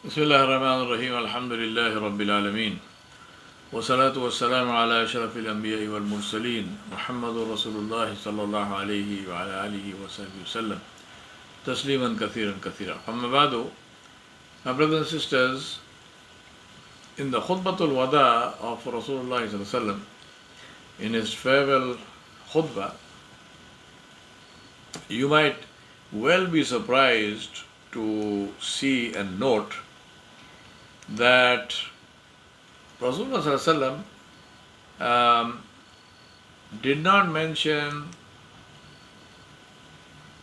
بسم الله الرحمن الرحيم الحمد لله رب العالمين والصلاة والسلام على أشرف الأنبياء والمرسلين محمد رسول الله صلى الله عليه وعلى آله وصحبه وسلم تسليما كثيرا كثيرا. أما بعد, my brothers and sisters, in the Khutbatul Wada'a of Rasulullah sallallahu alaihi wasallam, in his farewell khutbah, you might well be surprised to see and note that Rasulullah sallallahu alaihi wasallam did not mention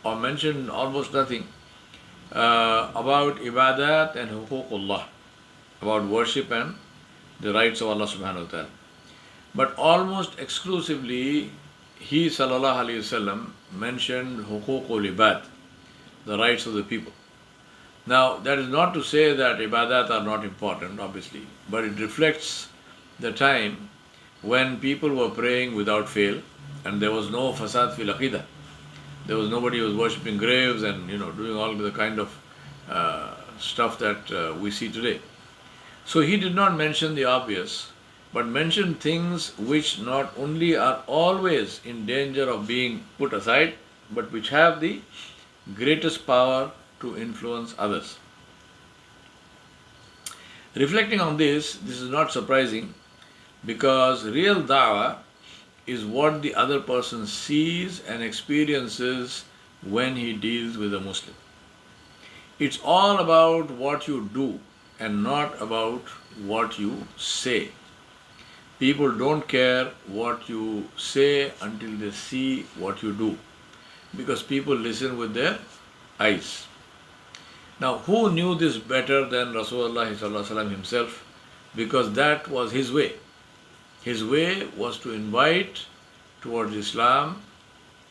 or mentioned almost nothing about ibadat and huququllah, about worship and the rights of Allah subhanahu wa ta'ala. But almost exclusively, he sallallahu alayhi wasallam mentioned huququl ibad, the rights of the people. Now, that is not to say that ibadat are not important, obviously, but it reflects the time when people were praying without fail and there was no fasad fil aqidah. There was nobody who was worshipping graves and doing all the kind of stuff that we see today. So he did not mention the obvious, but mentioned things which not only are always in danger of being put aside, but which have the greatest power to influence others. Reflecting on this is not surprising, because real da'wah is what the other person sees and experiences when he deals with a Muslim. It's all about what you do and not about what you say. People don't care what you say until they see what you do, because people listen with their eyes. Now, who knew this better than Rasulullah sallallahu alaihi wasallam himself? Because that was his way. His way was to invite towards Islam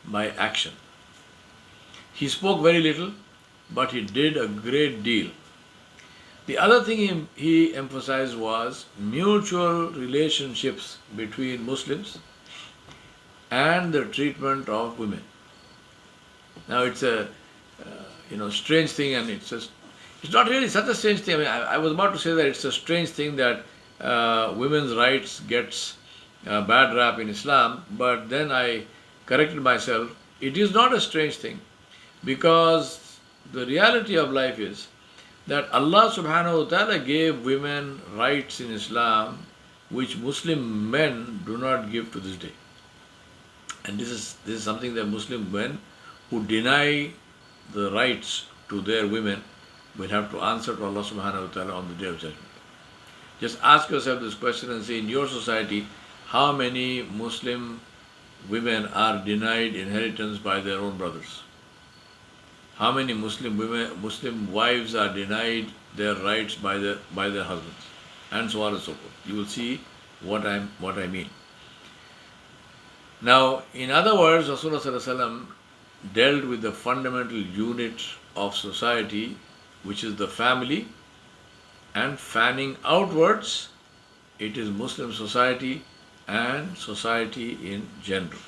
by action. He spoke very little, but he did a great deal. The other thing he emphasized was mutual relationships between Muslims and the treatment of women. Now, it's a strange thing, and it's not really such a strange thing. I mean, I was about to say that it's a strange thing that women's rights gets a bad rap in Islam, but then I corrected myself. It is not a strange thing, because the reality of life is that Allah subhanahu wa ta'ala gave women rights in Islam which Muslim men do not give to this day. And this is something that Muslim men who deny the rights to their women will have to answer to Allah subhanahu wa ta'ala on the day of judgment. Just ask yourself this question and say, in your society, how many Muslim women are denied inheritance by their own brothers? How many Muslim wives are denied their rights by their husbands? And so on and so forth. You will see what I mean. Now, in other words, Rasulullah sallallahu alaihi wasallam dealt with the fundamental unit of society, which is the family, and fanning outwards, it is Muslim society and society in general.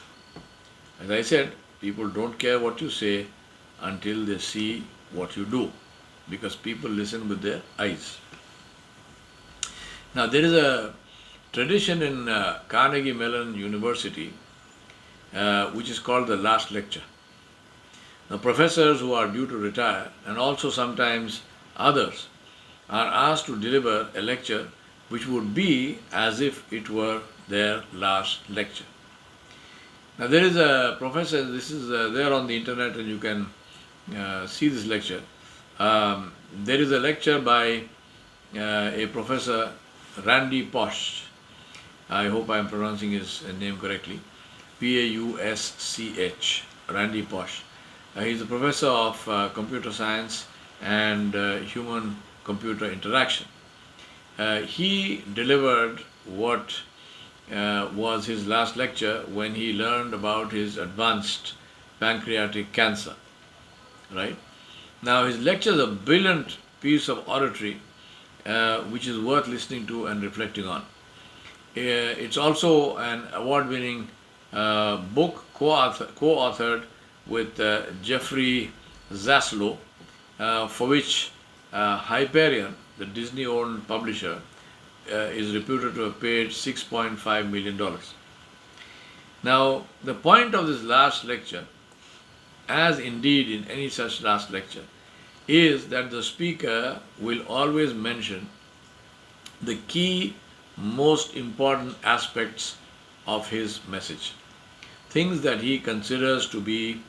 As I said, people don't care what you say until they see what you do, because people listen with their eyes. Now, there is a tradition in Carnegie Mellon University which is called the last lecture. Now, professors who are due to retire, and also sometimes others, are asked to deliver a lecture which would be as if it were their last lecture. Now, there is a professor, this is there on the internet, and you can see this lecture. There is a lecture by a professor, Randy Pausch. I hope I am pronouncing his name correctly. Pausch, Randy Pausch. He is a professor of computer science and human-computer interaction. He delivered what was his last lecture when he learned about his advanced pancreatic cancer. Right? Now, his lecture is a brilliant piece of oratory which is worth listening to and reflecting on. It's also an award-winning book co-authored with Jeffrey Zaslow, for which Hyperion the Disney-owned publisher, is reputed to have paid $6.5 million. Now, the point of this last lecture, as indeed in any such last lecture, is that the speaker will always mention the key, most important aspects of his message, things that he considers to be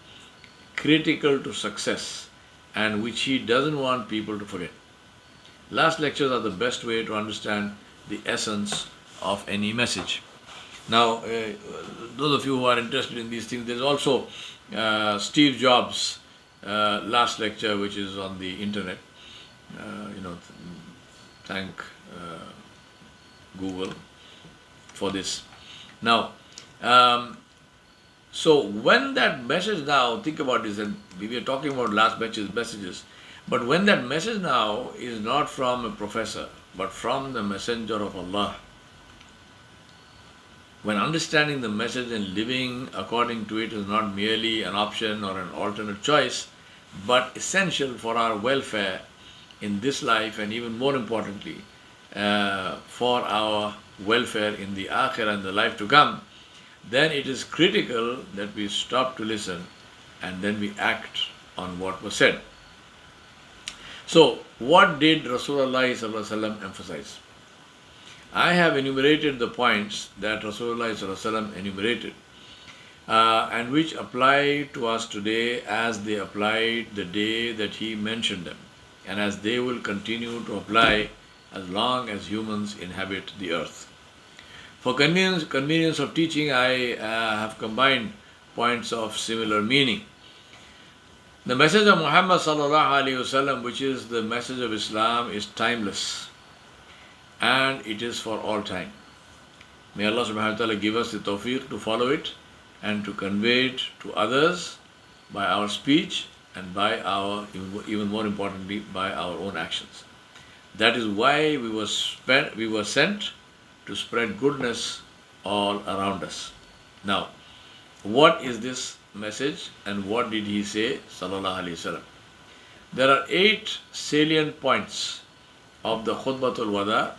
critical to success and which he doesn't want people to forget. Last lectures are the best way to understand the essence of any message. Now, those of you who are interested in these things, there's also Steve Jobs' last lecture, which is on the internet. Thank Google for this. Now, so when that message now, think about this, and we were talking about last messages, but when that message now is not from a professor, but from the messenger of Allah, when understanding the message and living according to it is not merely an option or an alternate choice, but essential for our welfare in this life and even more importantly, for our welfare in the akhirah and the life to come, then it is critical that we stop to listen and then we act on what was said. So, what did Rasulullah ﷺ emphasize? I have enumerated the points that Rasulullah ﷺ enumerated and which apply to us today as they applied the day that he mentioned them, and as they will continue to apply as long as humans inhabit the earth. For convenience of teaching, I have combined points of similar meaning. The message of Muhammad sallallahu alaihi wasallam, which is the message of Islam, is timeless and it is for all time. May Allah subhanahu wa ta'ala give us the tawfiq to follow it and to convey it to others by our speech and by our, even more importantly, by our own actions. That is why we were sent to spread goodness all around us. Now, what is this message and what did he say, sallallahu alaihi wasallam? There are 8 salient points of the Khutbatul Wada'a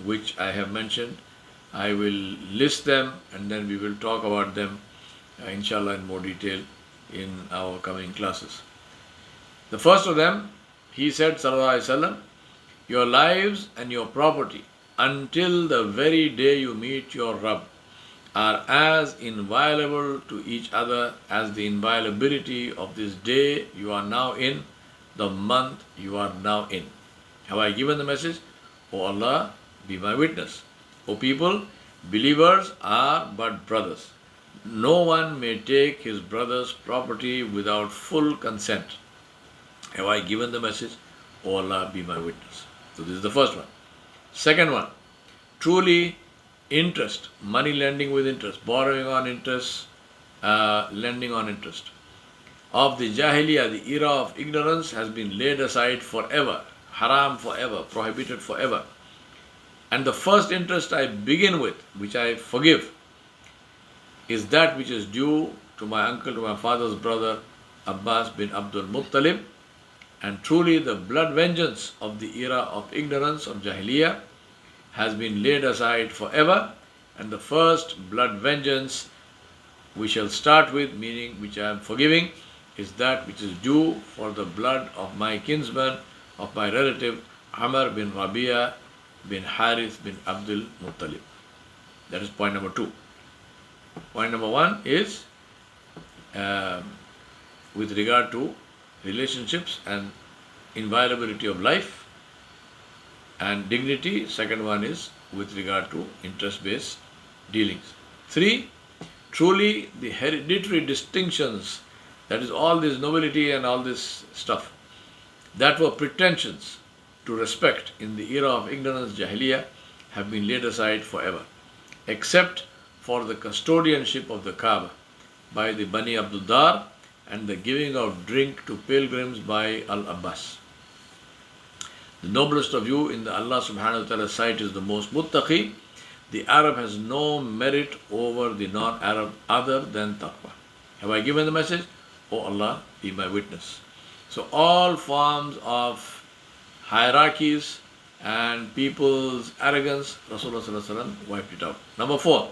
which I have mentioned. I will list them and then we will talk about them inshallah in more detail in our coming classes. The first of them, he said sallallahu alaihi wasallam, your lives and your property until the very day you meet your Rabb are as inviolable to each other as the inviolability of this day you are now in, the month you are now in. Have I given the message? O Allah, be my witness. O people, believers are but brothers. No one may take his brother's property without full consent. Have I given the message? O Allah, be my witness. So this is the first one. Second one, truly interest, money lending with interest, borrowing on interest, lending on interest, of the Jahiliyyah, the era of ignorance, has been laid aside forever, haram forever, prohibited forever. And the first interest I begin with, which I forgive, is that which is due to my uncle, to my father's brother, Abbas bin Abdul Muttalib. And truly the blood vengeance of the era of ignorance of Jahiliyyah has been laid aside forever, and the first blood vengeance we shall start with, meaning which I am forgiving, is that which is due for the blood of my kinsman, of my relative Amr bin Rabi'a bin Harith bin Abdul Muttalib. That is point number 2. Point number 1 is with regard to relationships and inviolability of life and dignity. Second one is with regard to interest-based dealings. 3, truly the hereditary distinctions, that is all this nobility and all this stuff, that were pretensions to respect in the era of ignorance, Jahiliyyah, have been laid aside forever, except for the custodianship of the Kaaba by the Bani Abdul Dar and the giving of drink to pilgrims by Al-Abbas. The noblest of you in the Allah subhanahu wa ta'ala's sight is the most muttaqi. The Arab has no merit over the non-Arab other than taqwa. Have I given the message? O Allah, be my witness. So all forms of hierarchies and people's arrogance, Rasulullah sallallahu alaihi wasallam wiped it out. Number 4,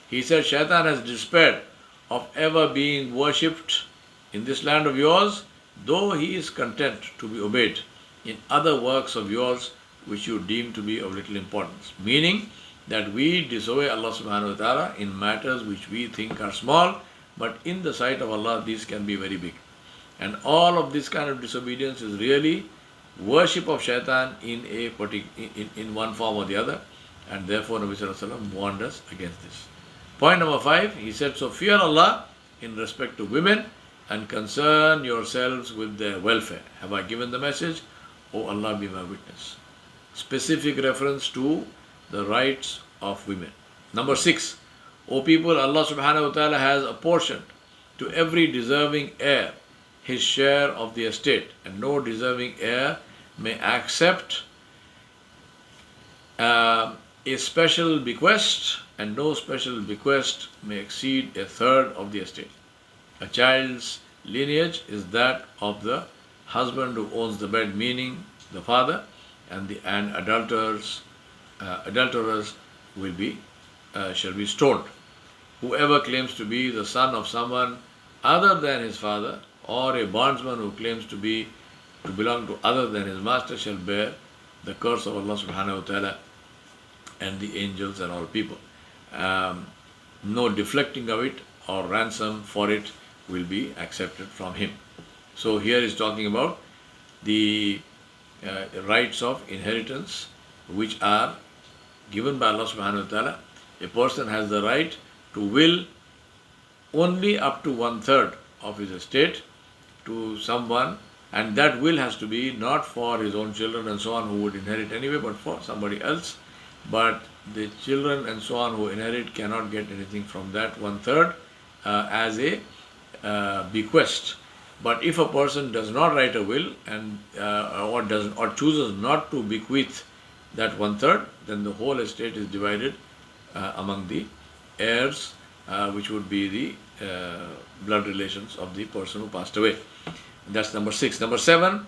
he said, Shaitan has despaired of ever being worshipped in this land of yours, though he is content to be obeyed in other works of yours which you deem to be of little importance. Meaning that we disobey Allah subhanahu wa ta'ala in matters which we think are small, but in the sight of Allah these can be very big. And all of this kind of disobedience is really worship of shaitan in one form or the other, and therefore Nabi sallallahu alaihi wasallam warned us against this. Point number 5, he said, so fear Allah in respect to women and concern yourselves with their welfare. Have I given the message? O Allah, be my witness. Specific reference to the rights of women. Number 6, O people, Allah subhanahu wa ta'ala has apportioned to every deserving heir his share of the estate, and no deserving heir may accept a special bequest, and no special bequest may exceed a third of the estate. A child's lineage is that of the husband who owns the bed, meaning the father, and adulterers shall be stoned. Whoever claims to be the son of someone other than his father, or a bondsman who claims to belong to other than his master, shall bear the curse of Allah subhanahu wa ta'ala and the angels and all people. No deflecting of it or ransom for it will be accepted from him. So here is talking about the rights of inheritance which are given by Allah subhanahu wa ta'ala. A person has the right to will only up to 1/3 of his estate to someone, and that will has to be not for his own children and so on who would inherit anyway, but for somebody else. But the children and so on who inherit cannot get anything from that 1/3 as a bequest. But if a person does not write a will and or chooses not to bequeath that 1/3, then the whole estate is divided among the heirs, which would be the blood relations of the person who passed away. That's number 6. Number 7,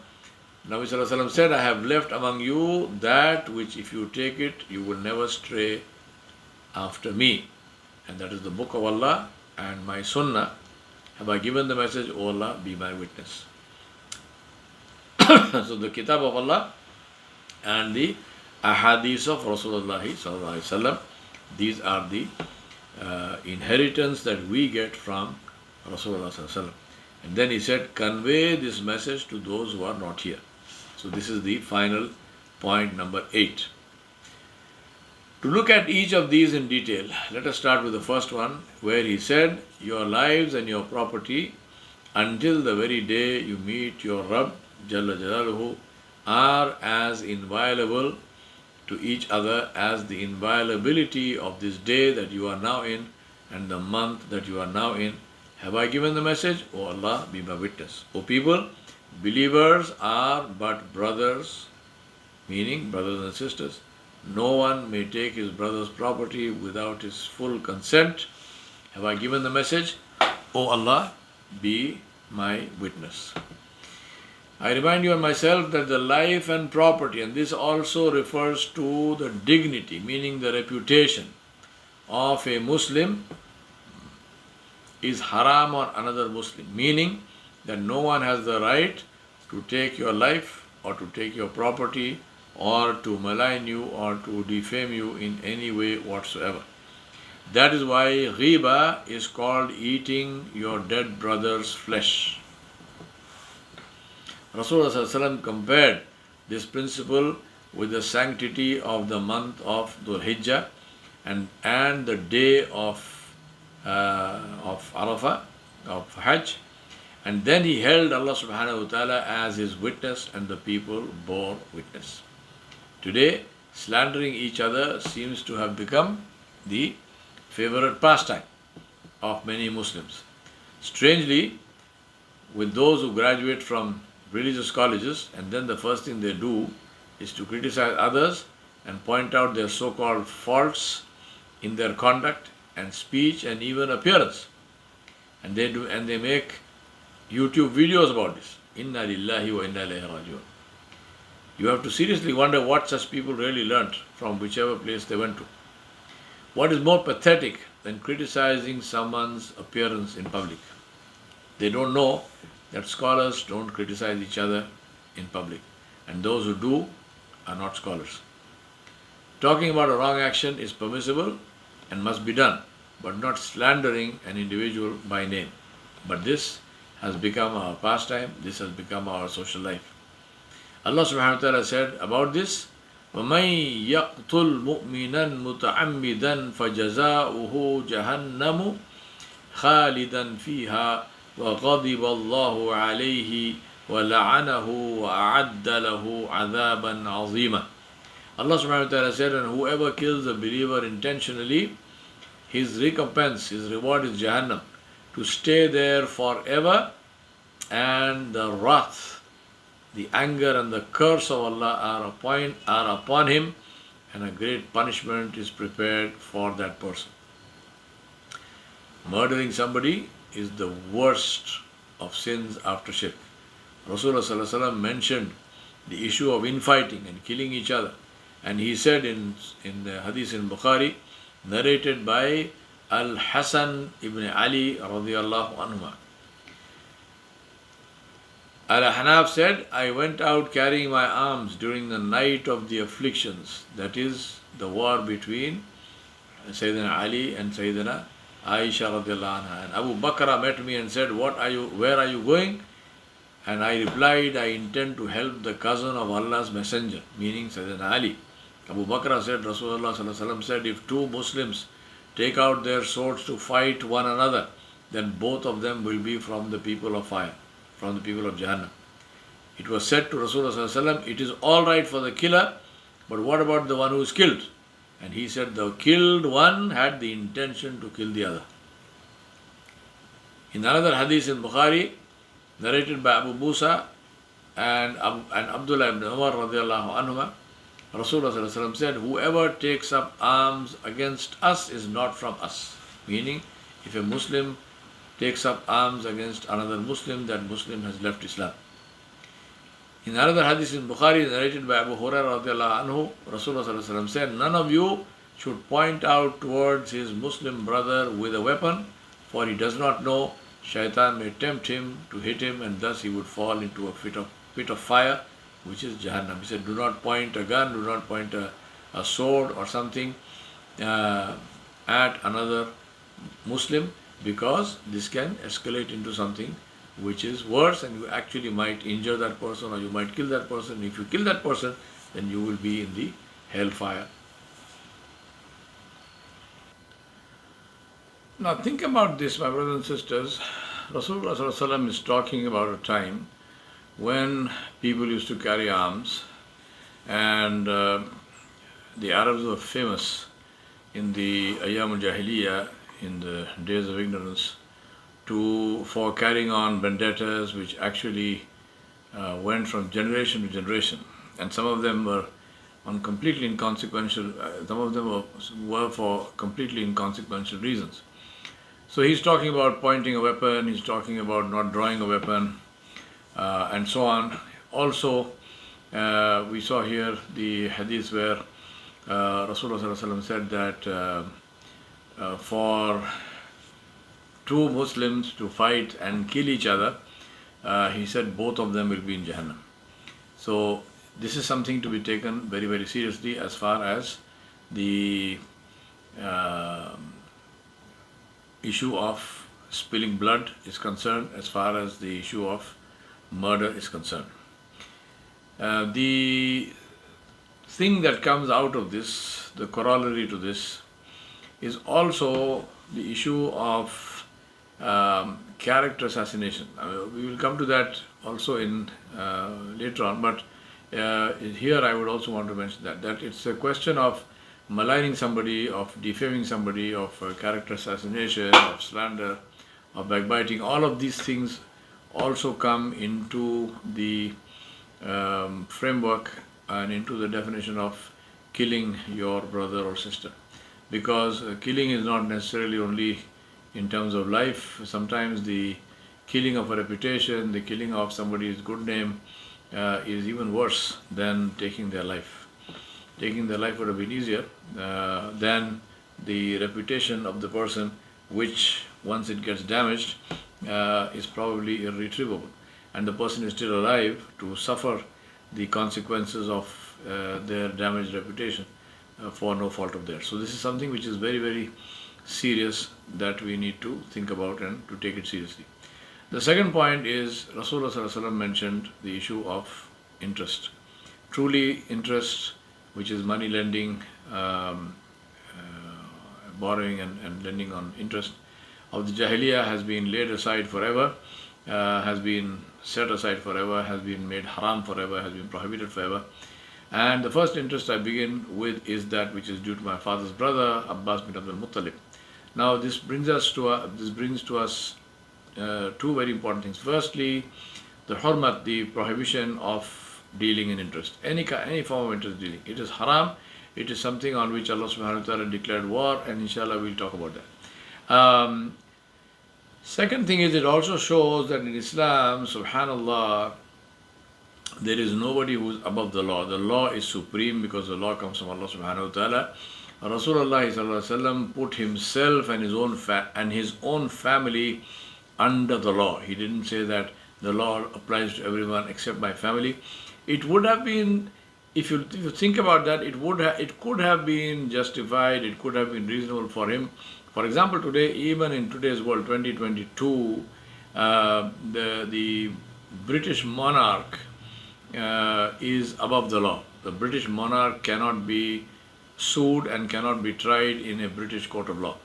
Nabi sallallahu alaihi wasallam said, I have left among you that which if you take it, you will never stray after me. And that is the book of Allah and my sunnah. Have I given the message? O Allah, be my witness. So the kitab of Allah and the ahadith of Rasulullah sallallahu alaihi wasallam, these are the inheritance that we get from Rasulullah sallallahu alaihi wasallam. And then he said, convey this message to those who are not here. So this is the final point, number 8. To look at each of these in detail, let us start with the first one, where he said, your lives and your property until the very day you meet your Rabb Jalla Jalaluhu are as inviolable to each other as the inviolability of this day that you are now in and the month that you are now in. Have I given the message? O Allah, be my witness. O people, believers are but brothers, meaning brothers and sisters. No one may take his brother's property without his full consent. Have I given the message? O Allah, be my witness. I remind you and myself that the life and property, and this also refers to the dignity, meaning the reputation of a Muslim, is haram on another Muslim, meaning that no one has the right to take your life or to take your property or to malign you or to defame you in any way whatsoever. That is why ghiba is called eating your dead brother's flesh. Rasulullah compared this principle with the sanctity of the month of Dhul Hijjah and the day of Arafah, of Hajj, and then he held Allah subhanahu wa ta'ala as his witness and the people bore witness. Today, slandering each other seems to have become the favorite pastime of many Muslims. Strangely, with those who graduate from religious colleges, and then the first thing they do is to criticize others and point out their so-called faults in their conduct and speech and even appearance. And they make YouTube videos about this. Inna lillahi wa inna ilayhi raji'un. You have to seriously wonder what such people really learnt from whichever place they went to. What is more pathetic than criticizing someone's appearance in public? They don't know that scholars don't criticize each other in public, and those who do are not scholars. Talking about a wrong action is permissible and must be done, but not slandering an individual by name. But this has become our pastime, this has become our social life. Allah subhanahu wa ta'ala said about this, وَمَن يَقْتُلْ مُؤْمِنًا مُتَعَمِّدًا فَجَزَاؤُهُ جَهَنَّمُ خَالِدًا فِيهَا وَغَضِبَ اللَّهُ عَلَيْهِ وَلَعَنَهُ وَأَعَدَّ لَهُ عَذَابًا عَظِيمًا. Allah subhanahu wa ta'ala said, and whoever kills a believer intentionally, his recompense, his reward is Jahannam, to stay there forever, and the wrath, the anger and the curse of Allah are upon him, and a great punishment is prepared for that person. Murdering somebody is the worst of sins after shirk. Rasulullah sallallahu alaihi wasallam mentioned the issue of infighting and killing each other. And he said in the hadith in Bukhari, narrated by Al-Hasan ibn Ali radiyallahu anhuma. Al-Hanaf said, I went out carrying my arms during the night of the afflictions, that is the war between Sayyidina Ali and Sayyidina Aisha radiyallahu anha. And Abu Bakr met me and said, where are you going? And I replied, I intend to help the cousin of Allah's messenger, meaning Sayyidina Ali. Abu Bakr said, Rasulullah sallallahu alaihi wasallam said, if two Muslims take out their swords to fight one another, then both of them will be from the people of fire, from the people of Jahannam. It was said to Rasulullah sallallahu alaihi wasallam, it is all right for the killer, but what about the one who is killed? And he said, the killed one had the intention to kill the other. In another hadith in Bukhari, narrated by Abu Musa and Abdullah ibn Umar radiallahu anhuma, Rasulullah sallallahu alaihi wasallam said, whoever takes up arms against us is not from us. Meaning, if a Muslim takes up arms against another Muslim, that Muslim has left Islam. In another hadith in Bukhari, narrated by Abu Hurairah radiallahu anhu, Rasulullah sallallahu alaihi wasallam said, none of you should point out towards his Muslim brother with a weapon, for he does not know, Shaitan may tempt him to hit him, and thus he would fall into a pit of fire, which is Jahannam. He said, do not point a gun, do not point a sword or something at another Muslim, because this can escalate into something which is worse, and you actually might injure that person or you might kill that person. If you kill that person, then you will be in the hellfire. Now think about this, my brothers and sisters. Rasulullah sallallahu alaihi wasallam is talking about a time when people used to carry arms, and the Arabs were famous in the Ayyam al-Jahiliyyah, in the days of ignorance, for carrying on vendettas which actually went from generation to generation. And some of them were on completely inconsequential, some of them were for completely inconsequential reasons. So he's talking about pointing a weapon, he's talking about not drawing a weapon, and so on. Also, we saw here the hadith where Rasulullah ﷺ said that for two Muslims to fight and kill each other, he said both of them will be in Jahannam. So this is something to be taken very, very seriously as far as the issue of spilling blood is concerned, as far as the issue of murder is concerned. The thing that comes out of this, the corollary to this, is also the issue of character assassination. We will come to that also in later on, but here I would also want to mention that it's a question of maligning somebody, of defaming somebody, of character assassination, of slander, of backbiting. All of these things also come into the framework and into the definition of killing your brother or sister. Because killing is not necessarily only in terms of life. Sometimes the killing of a reputation, the killing of somebody's good name, is even worse than taking their life. Taking their life would have been easier than the reputation of the person, which once it gets damaged is probably irretrievable, and the person is still alive to suffer the consequences of their damaged reputation for no fault of theirs. So this is something which is very, very serious that we need to think about and to take it seriously. The second point is Rasulullah Sallallahu Alaihi Wasallam mentioned the issue of interest. Truly, interest, which is money lending, borrowing and lending on interest, of the Jahiliyyah has been laid aside forever, has been set aside forever, has been made haram forever, has been prohibited forever. And the first interest I begin with is that which is due to my father's brother, Abbas bin Abdul Muttalib. Now this brings to us two very important things. Firstly, the hurmat, the prohibition of dealing in interest, any form of interest dealing. It is haram. It is something on which Allah subhanahu wa ta'ala declared war, and inshallah we'll talk about that. Second thing is, it also shows that in Islam, subhanallah, there is nobody who is above the law. The law is supreme because the law comes from Allah subhanahu wa ta'ala. Rasulullah sallallahu alaihi wasallam put himself and his own family under the law. He didn't say that the law applies to everyone except my family. It would have been, if you think about that, it could have been justified, it could have been reasonable for him. For example, today, even in today's world, 2022, the British monarch is above the law. The British monarch cannot be sued and cannot be tried in a British court of law.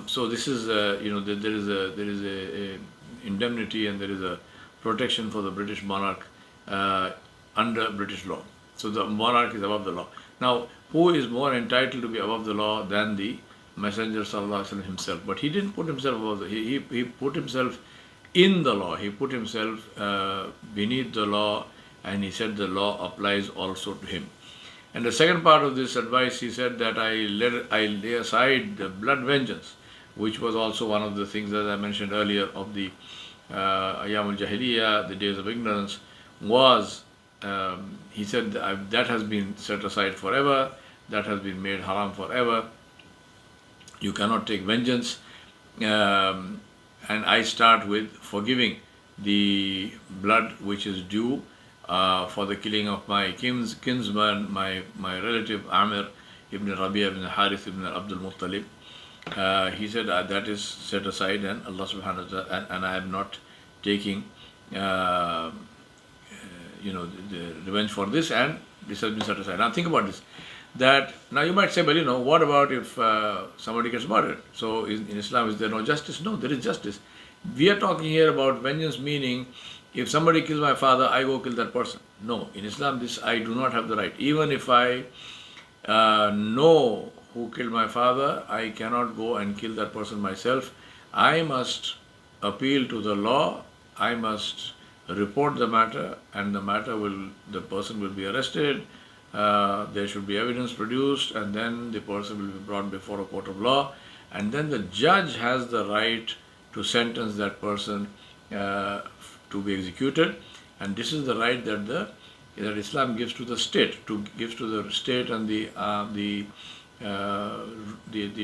So this is, there is a indemnity and there is a protection for the British monarch under British law. So the monarch is above the law. Now, who is more entitled to be above the law than the Messenger Sallallahu Alaihi Wasallam himself? But he didn't put himself above the. He put himself in the law. He put himself beneath the law, and he said the law applies also to him. And the second part of this advice, he said that I lay aside the blood vengeance, which was also one of the things that I mentioned earlier of the Ayyamul Jahiliyyah, the days of ignorance, was, he said, that has been set aside forever, that has been made haram forever. You cannot take vengeance. And I start with forgiving the blood which is due for the killing of my kinsman, my relative Amir ibn Rabi'a ibn Harith ibn Abdul Muttalib. He said that is set aside, and Allah subhanahu wa ta'ala, and I am not taking the revenge for this, and this has been set aside. Now think about this. That now you might say, well, what about if somebody gets murdered? So in Islam, is there no justice? No, there is justice. We are talking here about vengeance, meaning if somebody kills my father, I go kill that person. No, in Islam, this I do not have the right. Even if I know who killed my father, I cannot go and kill that person myself. I must appeal to the law. I must report the matter, and the person will be arrested. There should be evidence produced, and then the person will be brought before a court of law, and then the judge has the right to sentence that person to be executed. And this is the right that Islam gives to the state, and the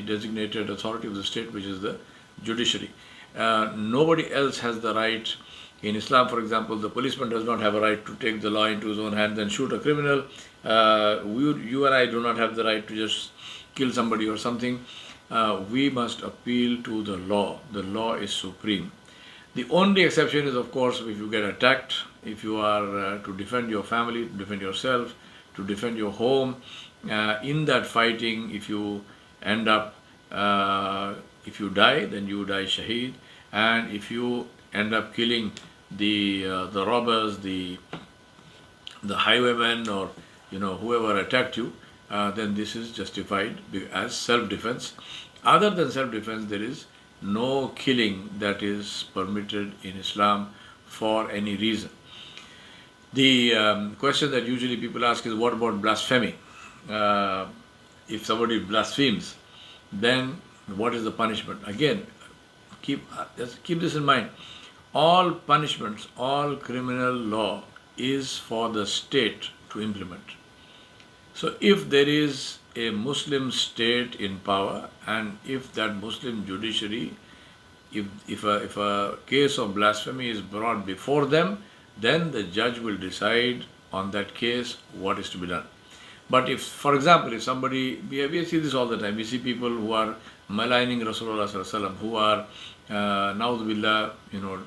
designated authority of the state, which is the judiciary. Nobody else has the right. In Islam, for example, the policeman does not have a right to take the law into his own hands and shoot a criminal. You and I do not have the right to just kill somebody or something. We must appeal to the law. The law is supreme. The only exception is, of course, if you get attacked, if you are to defend your family, to defend yourself, to defend your home. In that fighting, if you end up, if you die, then you die shaheed. And if you end up killing the robbers, the highwaymen, or whoever attacked you, then this is justified as self-defense. Other than self-defense, there is no killing that is permitted in Islam for any reason. The question that usually people ask is, what about blasphemy? If somebody blasphemes, then what is the punishment? Again, keep this in mind. All punishments, all criminal law is for the state to implement. So if there is a Muslim state in power, and if that Muslim judiciary, if a case of blasphemy is brought before them, then the judge will decide on that case what is to be done. But if, for example, if somebody, we see this all the time, we see people who are maligning Rasulullah Sallallahu Alaihi Wasallam, who are, na'udhu billah,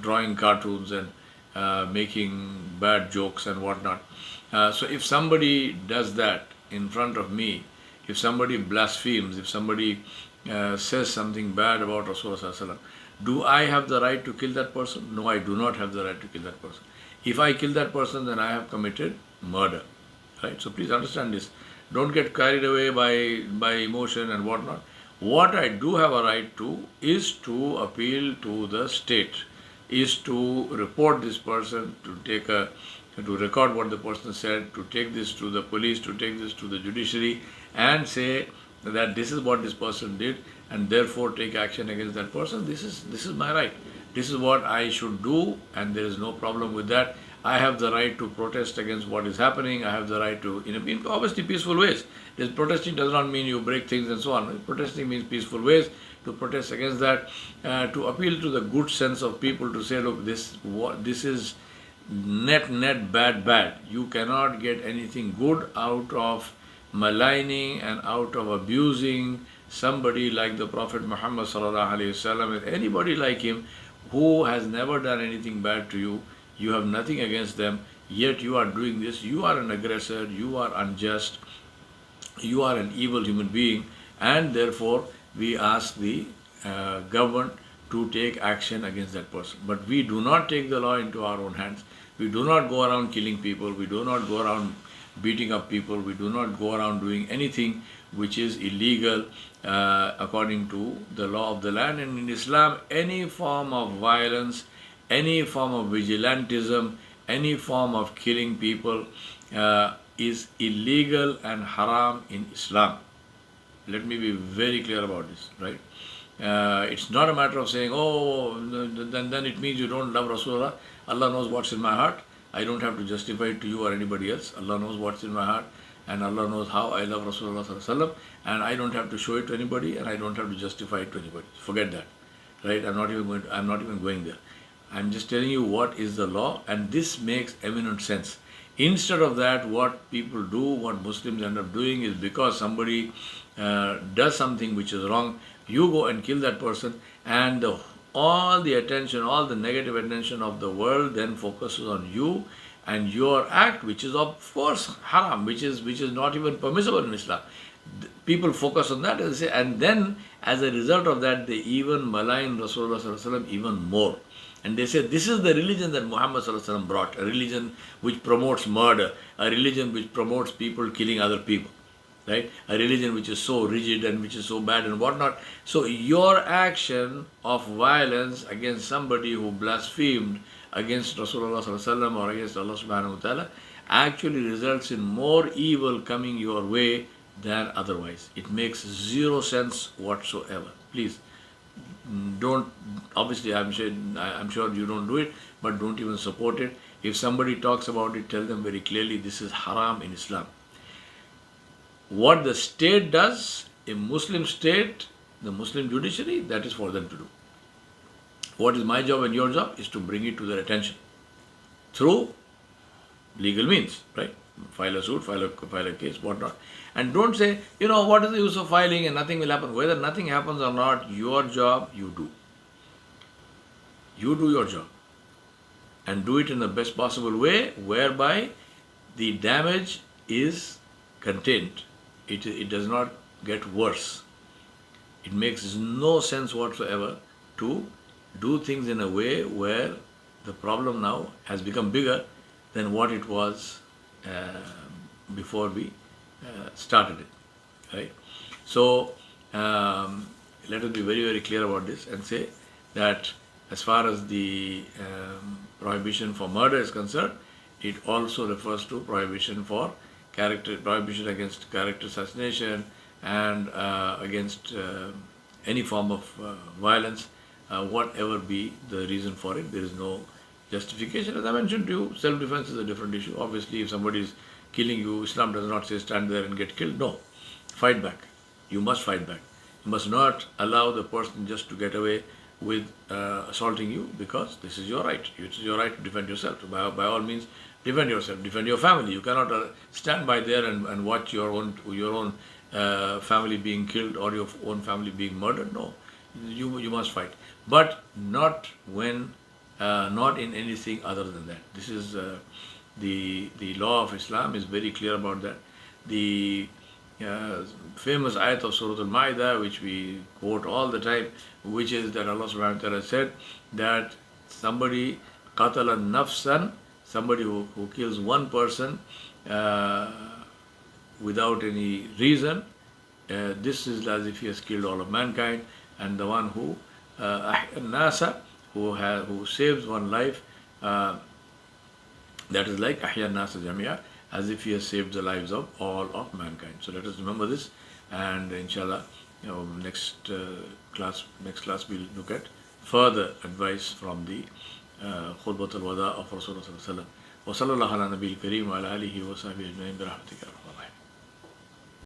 drawing cartoons and making bad jokes and whatnot. So if somebody does that in front of me, if somebody blasphemes, if somebody says something bad about Rasulullah Sallallahu Alaihi Wasallam, do I have the right to kill that person? No, I do not have the right to kill that person. If I kill that person, then I have committed murder. Right? So please understand this. Don't get carried away by emotion and whatnot. What I do have a right to is to appeal to the state, is to report this person, to record what the person said, to take this to the police, to take this to the judiciary, and say that this is what this person did, and therefore take action against that person. This is my right. This is what I should do, and there is no problem with that. I have the right to protest against what is happening. I have the right to, in obviously peaceful ways. This protesting does not mean you break things and so on. Protesting means peaceful ways, to protest against that, to appeal to the good sense of people, to say, look, this is net bad. You cannot get anything good out of maligning and out of abusing somebody like the Prophet Muhammad Sallallahu Alaihi Wasallam, and anybody like him who has never done anything bad to you. You have nothing against them, yet you are doing this. You are an aggressor, you are unjust, you are an evil human being, and therefore we ask the government to take action against that person. But we do not take the law into our own hands. We do not go around killing people. We do not go around beating up people. We do not go around doing anything which is illegal according to the law of the land. And in Islam, any form of violence, any form of vigilantism, any form of killing people is illegal and haram in Islam. Let me be very clear about this, right? It's not a matter of saying, oh, then it means you don't love Rasulullah. Allah knows what's in my heart. I don't have to justify it to you or anybody else. Allah knows what's in my heart, and Allah knows how I love Rasulullah Sallallahu Alaihi Wasallam, and I don't have to show it to anybody, and I don't have to justify it to anybody. Forget that, right? I'm not even going there. I'm just telling you what is the law, and this makes eminent sense. Instead of that, what people do, what Muslims end up doing is, because somebody does something which is wrong, you go and kill that person, and all the attention, all the negative attention of the world then focuses on you and your act, which is of course haram, which is not even permissible in Islam. People focus on that, and then as a result of that, they even malign Rasulullah Sallallahu Alaihi Wasallam even more. And they say, this is the religion that Muhammad Sallallahu Alaihi Wasallam brought, a religion which promotes murder, a religion which promotes people killing other people, right? A religion which is so rigid and which is so bad and whatnot. So your action of violence against somebody who blasphemed against Rasulullah Sallallahu Alaihi Wasallam or against Allah Subhanahu Wa Ta'ala actually results in more evil coming your way than otherwise. It makes zero sense whatsoever. Please, don't, obviously I'm sure you don't do it, but don't even support it. If somebody talks about it, tell them very clearly, this is haram in Islam. What the state does, a Muslim state, the Muslim judiciary, that is for them to do. What is my job and your job is to bring it to their attention through legal means, right? File a suit, file a case, whatnot. And don't say, what is the use of filing and nothing will happen. Whether nothing happens or not, your job you do. You do your job. And do it in the best possible way, whereby the damage is contained. It does not get worse. It makes no sense whatsoever to do things in a way where the problem now has become bigger than what it was before we started it, right? So let us be very, very clear about this and say that as far as the prohibition for murder is concerned, it also refers to prohibition against character assassination and against any form of violence, whatever be the reason for it. There is no Justification, as I mentioned to you, self-defense is a different issue. Obviously, if somebody is killing you, Islam does not say stand there and get killed. No, fight back. You must fight back. You must not allow the person just to get away with assaulting you, because this is your right. It is your right to defend yourself. So by all means, defend yourself, defend your family. You cannot stand by there and watch your own family being killed or your own family being murdered. No, you must fight, but not in anything other than that. This is the law of Islam is very clear about that. The famous ayat of Surah Al-Ma'idah, which we quote all the time, which is that Allah subhanahu wa ta'ala said that somebody qatala nafsan, somebody who kills one person without any reason, this is as if he has killed all of mankind. And the one who nasa, who saves one life, that is like ahya nasa jamia, as if he has saved the lives of all of mankind. So let us remember this, and inshallah, next class we'll look at further advice from the Khutbatul Wada'a of Rasulullah sallallahu alaihi wasallam. Wa sallallahu ala nabiyil kareem wa ala alihi wa sahbihi ajma'in bi rahmatika ya arhamar rahimin.